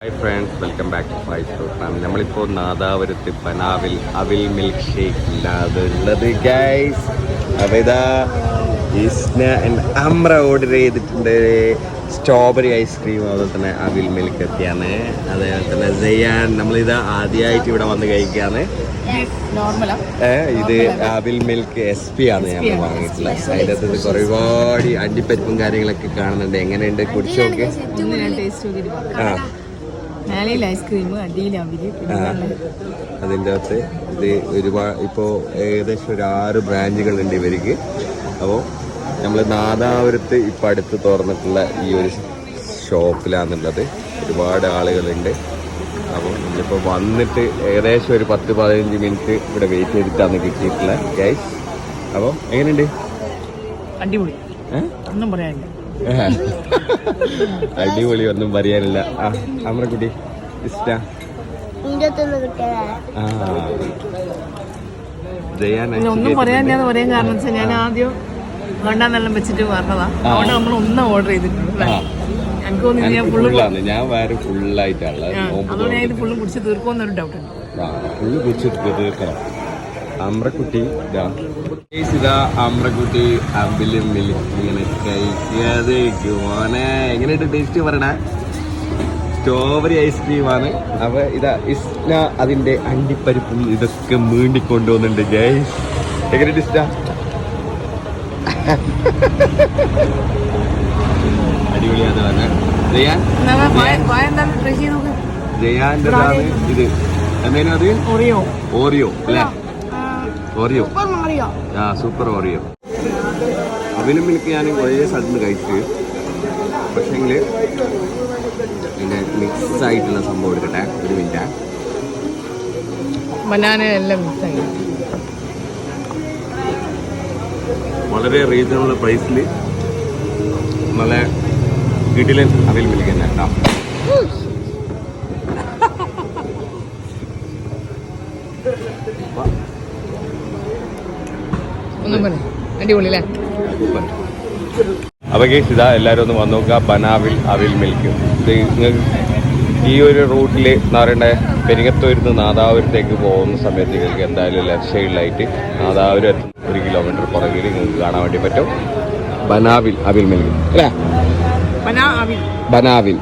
Hi friends, welcome back to Five Store Family. നമ്മളിപ്പോൾ നാദാപുരത്ത് ബനാവിൽ അവിൽ milk shake ഉള്ളത് guys. അപ്പോൾ ഇതാ ഇസ്ന ആൻഡ് അമ്ര ഓർഡർ ചെയ്തിട്ടുണ്ട് സ്ട്രോബെറി ഐസ്ക്രീം, അതുപോലെ തന്നെ അവിൽ മിൽക്ക് എത്തിയാണ്. അതേപോലെ തന്നെ സെയ്യാൻ നമ്മളിതാ ആദ്യമായിട്ട് ഇവിടെ വന്ന് കഴിക്കുകയാണ്. ഇത് അവിൽ മിൽക്ക് SP ആണ് ഞങ്ങൾ വാങ്ങിയിട്ടുള്ളത്. അതിൻ്റെ അകത്ത് ഒരുപാട് അണ്ടിപ്പരിപ്പും കാര്യങ്ങളൊക്കെ കാണുന്നുണ്ട്. എങ്ങനെയുണ്ട്, കുടിച്ചു നോക്ക്. അതിൻ്റെ അകത്ത് ഇത് ഒരുപാട് ഇപ്പോൾ ഏകദേശം ഒരു 6 ബ്രാഞ്ചുകളുണ്ട് ഇവർക്ക്. അപ്പോൾ നമ്മൾ നാദാപുരത്ത് ഇപ്പം അടുത്ത് തുറന്നിട്ടുള്ള ഈ ഒരു ഷോപ്പിലാണുള്ളത്. ഒരുപാട് ആളുകളുണ്ട്. അപ്പോൾ നമ്മളിപ്പോൾ വന്നിട്ട് ഏകദേശം ഒരു 10-15 മിനിറ്റ് ഇവിടെ വെയിറ്റ് ചെയ്തിട്ടാണ് കിട്ടിയിട്ടുള്ളത് ഗൈസ്. അപ്പോൾ എങ്ങനെയുണ്ട്? അടിപൊളി, ഒന്നും പറയാനില്ല. അടിപൊളി, ഒന്നും പറയാനില്ല. അമ്രക്കുട്ടി ഒന്നും പറയാനില്ലാന്ന് പറയാൻ കാരണം വെച്ചാൽ ഞാൻ ആദ്യം വേണ്ടാന്നെല്ലാം വെച്ചിട്ട് പറഞ്ഞതാ. അതുകൊണ്ട് നമ്മൾ ഒന്നും ഓർഡർ ചെയ്തിട്ടുണ്ട്. എനിക്ക് തോന്നുന്നു ഞാൻ അതുകൊണ്ട് ഞാൻ ഇത് ഫുള്ളും കുടിച്ച് തീർക്കുമെന്നൊരു ഡൗട്ട് ഉണ്ട്. അമ്രക്കുട്ടി ഇതാ അമ്രക്കുട്ടി അമ്പിലും മിൽക്ക് ഇങ്ങനെ കഴിക്കാതെ മോനെ. എങ്ങനെയുണ്ട് ടേസ്റ്റ് പറയണേ? സ്ട്രോബെറി ഐസ്ക്രീമാണ്. അപ്പോൾ ഇതാ ഇസ്ന അതിൻ്റെ അണ്ടിപ്പരിപ്പും ഇതൊക്കെ മീണ്ടിക്കൊണ്ടുവന്നുണ്ട് ഗൈസ്. എങ്ങനെയുണ്ട് ഇസ്ന? അടിപൊളിയാന്ന് പറഞ്ഞ ജയാൻ്റെതാണ് ഇത്. എന്തേലും അത് ഓറിയോ അല്ലേ? Oreo, super Oreo. അവിലും മിൽക്ക് ഞാൻ കുറേ സ്ഥലത്ത് നിന്ന് കഴിച്ച്, പക്ഷേങ്കിൽ പിന്നെ മിക്സ് ആയിട്ടുള്ള സംഭവം എടുക്കട്ടെ. ഒരു മിനിറ്റ്. ബനാന എല്ലാം മിക്സ് ആയി വളരെ റീസണബിൾ പ്രൈസിൽ നല്ല വീട്ടിലെ അവിൽ മിൽക്ക് തന്നെ കേട്ടോ. അടിപൊളിയല്ലേ? അപ്പോൾ കേസ് ഇതാ എല്ലാവരും ഒന്ന് വന്ന് നോക്കുക. ബനാവിൽ അവിൽ മിൽക്ക്. ഇത് നിങ്ങൾക്ക് ഈ ഒരു റൂട്ടിൽ എന്ന് പറയണ്ടേ പെരിങ്ങത്തൂരിന്ന് നാദാപുരത്തേക്ക് പോകുന്ന സമയത്ത് നിങ്ങൾക്ക് എന്തായാലും ലെഫ്റ്റ് സൈഡിലായിട്ട് നാദാപുരം 1 കിലോമീറ്റർ പുറകിൽ നിങ്ങൾക്ക് കാണാൻ വേണ്ടി പറ്റും ബനാവിൽ അവിൽ മിൽക്ക് അല്ലേ? ബനാവിൽ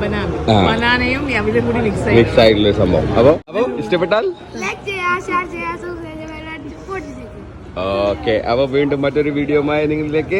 മിക്സ് ആയിട്ടുള്ള സംഭവം. അപ്പോൾ ഇഷ്ടപ്പെട്ടാൽ ഓക്കെ. അപ്പോൾ വീണ്ടും മറ്റൊരു വീഡിയോയുമായി നിങ്ങളിലേക്ക്